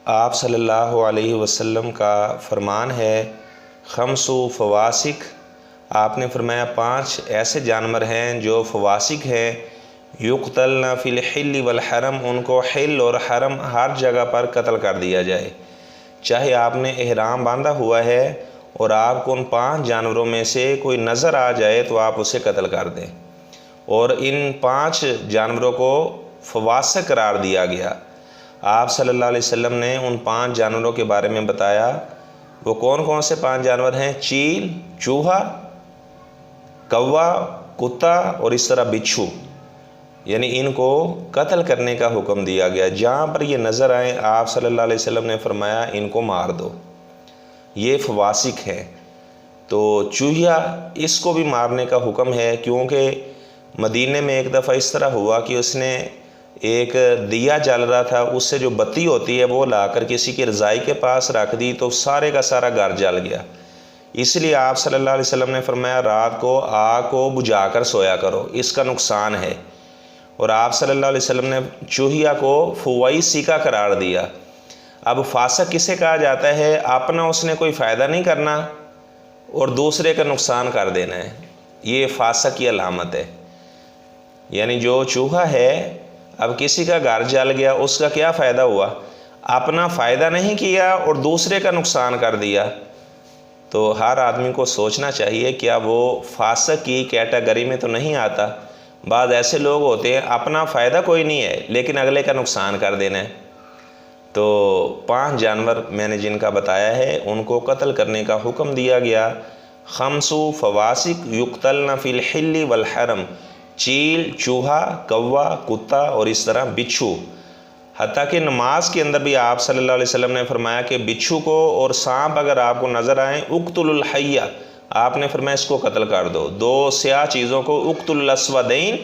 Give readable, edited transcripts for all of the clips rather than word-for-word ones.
آپ صلی اللہ علیہ وسلم کا فرمان ہے خمس فواسق، آپ نے فرمایا 5 ایسے جانور ہیں جو فواسق ہیں، یقتلن فی الحل والحرم، ان کو حل اور حرم ہر جگہ پر قتل کر دیا جائے، چاہے آپ نے احرام باندھا ہوا ہے اور آپ کو ان 5 جانوروں میں سے کوئی نظر آ جائے تو آپ اسے قتل کر دیں۔ اور ان 5 جانوروں کو فواسق قرار دیا گیا۔ آپ صلی اللہ علیہ وسلم نے ان 5 جانوروں کے بارے میں بتایا، وہ کون کون سے 5 جانور ہیں؟ چیل، چوہا، کوا، کتا اور اس طرح بچھو، یعنی ان کو قتل کرنے کا حکم دیا گیا۔ جہاں پر یہ نظر آئیں آپ صلی اللہ علیہ وسلم نے فرمایا ان کو مار دو، یہ فواسق ہیں۔ تو چوہا، اس کو بھی مارنے کا حکم ہے، کیونکہ مدینے میں ایک دفعہ اس طرح ہوا کہ اس نے ایک دیا جل رہا تھا، اس سے جو بتی ہوتی ہے وہ لا کر کسی کی رضائی کے پاس رکھ دی تو سارے کا سارا گھر جل گیا۔ اس لیے آپ صلی اللہ علیہ وسلم نے فرمایا رات کو آگ کو بجھا کر سویا کرو، اس کا نقصان ہے۔ اور آپ صلی اللہ علیہ وسلم نے چوہیا کو فواسق قرار دیا۔ اب فاسق کسے کہا جاتا ہے؟ اپنا اس نے کوئی فائدہ نہیں کرنا اور دوسرے کا نقصان کر دینا ہے، یہ فاسق کی علامت ہے۔ یعنی جو چوہا ہے، اب کسی کا گھر جل گیا، اس کا کیا فائدہ ہوا؟ اپنا فائدہ نہیں کیا اور دوسرے کا نقصان کر دیا۔ تو ہر آدمی کو سوچنا چاہیے کیا وہ فاسق کی کیٹیگری میں تو نہیں آتا؟ بعض ایسے لوگ ہوتے ہیں اپنا فائدہ کوئی نہیں ہے لیکن اگلے کا نقصان کر دینا ہے۔ تو 5 جانور میں نے جن کا بتایا ہے ان کو قتل کرنے کا حکم دیا گیا۔ خمس فواسق یقتلن فی الحل والحرم، چیل، چوہا، کوا، کتا اور اس طرح بچھو۔ حتیٰ کہ نماز کے اندر بھی آپ صلی اللہ علیہ وسلم نے فرمایا کہ بچھو کو اور سانپ اگر آپ کو نظر آئیں، اقتل الحیہ، آپ نے فرمایا اس کو قتل کر دو۔ 2 سیاہ چیزوں کو، اقتل الاسودین،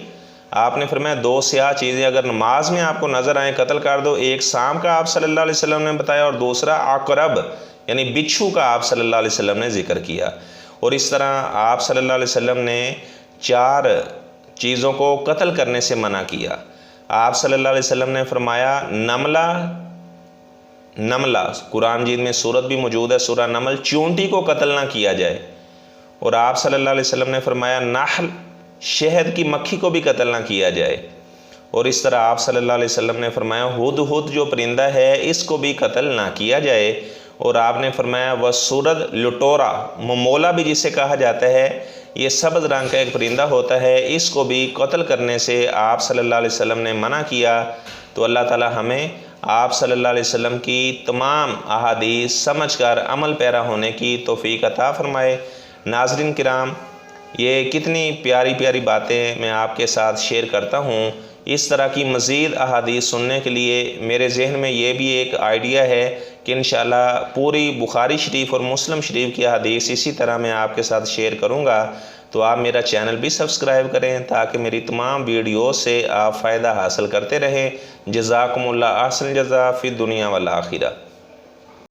آپ نے فرمایا 2 سیاہ چیزیں اگر نماز میں آپ کو نظر آئیں قتل کر دو۔ ایک سانپ کا آپ صلی اللہ علیہ وسلم نے بتایا اور دوسرا عقرب یعنی بچھو کا آپ صلی اللہ علیہ وسلم نے ذکر کیا۔ اور اس طرح آپ صلی اللہ علیہ وسلم نے 4 چیزوں کو قتل کرنے سے منع کیا۔ آپ صلی اللہ علیہ وسلم نے فرمایا نملہ، قرآن مجید میں سورت بھی موجود ہے سورہ نمل، چونٹی کو قتل نہ کیا جائے۔ اور آپ صلی اللہ علیہ وسلم نے فرمایا نحل، شہد کی مکھی کو بھی قتل نہ کیا جائے۔ اور اس طرح آپ صلی اللہ علیہ وسلم نے فرمایا ہدہد جو پرندہ ہے اس کو بھی قتل نہ کیا جائے۔ اور آپ نے فرمایا وسرد، لٹورا، ممولا بھی جسے کہا جاتا ہے، یہ سبز رنگ کا ایک پرندہ ہوتا ہے، اس کو بھی قتل کرنے سے آپ صلی اللہ علیہ وسلم نے منع کیا۔ تو اللہ تعالی ہمیں آپ صلی اللہ علیہ وسلم کی تمام احادیث سمجھ کر عمل پیرا ہونے کی توفیق عطا فرمائے۔ ناظرین کرام، یہ کتنی پیاری پیاری باتیں میں آپ کے ساتھ شیئر کرتا ہوں۔ اس طرح کی مزید احادیث سننے کے لیے میرے ذہن میں یہ بھی ایک آئیڈیا ہے کہ انشاءاللہ پوری بخاری شریف اور مسلم شریف کی احادیث اسی طرح میں آپ کے ساتھ شیئر کروں گا۔ تو آپ میرا چینل بھی سبسکرائب کریں تاکہ میری تمام ویڈیوز سے آپ فائدہ حاصل کرتے رہیں۔ جزاکم اللہ احسن الجزاء فی الدنیا والآخرہ۔